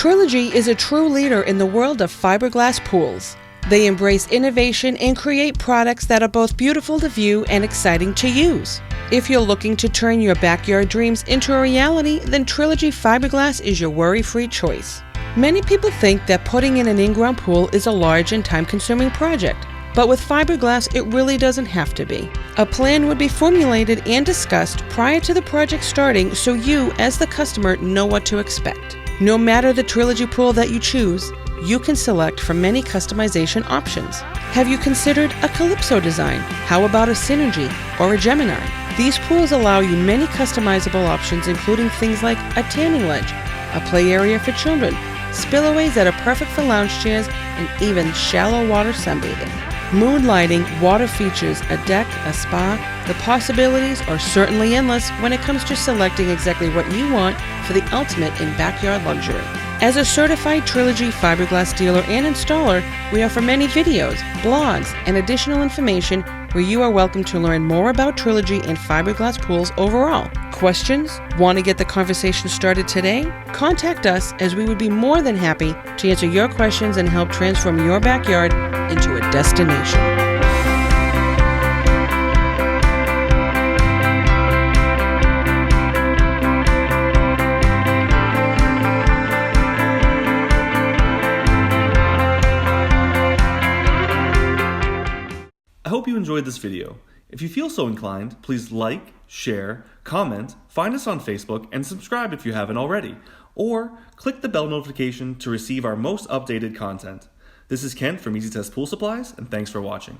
Trilogy is a true leader in the world of fiberglass pools. They embrace innovation and create products that are both beautiful to view and exciting to use. If you're looking to turn your backyard dreams into a reality, then Trilogy Fiberglass is your worry-free choice. Many people think that putting in an in-ground pool is a large and time-consuming project, but with fiberglass it really doesn't have to be. A plan would be formulated and discussed prior to the project starting so you, as the customer, know what to expect. No matter the Trilogy pool that you choose, you can select from many customization options. Have you considered a Calypso design? How about a Synergy or a Gemini? These pools allow you many customizable options, including things like a tanning ledge, a play area for children, spillways that are perfect for lounge chairs, and even shallow water sunbathing. Mood lighting, water features, a deck, a spa. The possibilities are certainly endless when it comes to selecting exactly what you want for the ultimate in backyard luxury. As a certified Trilogy fiberglass dealer and installer, we offer many videos, blogs, and additional information where you are welcome to learn more about Trilogy and fiberglass pools overall. Questions? Want to get the conversation started today? Contact us, as we would be more than happy to answer your questions and help transform your backyard into a destination. I hope you enjoyed this video. If you feel so inclined, please like, share, comment, find us on Facebook, and subscribe if you haven't already. Or click the bell notification to receive our most updated content. This is Kent from Easy Test Pool Supplies, and thanks for watching.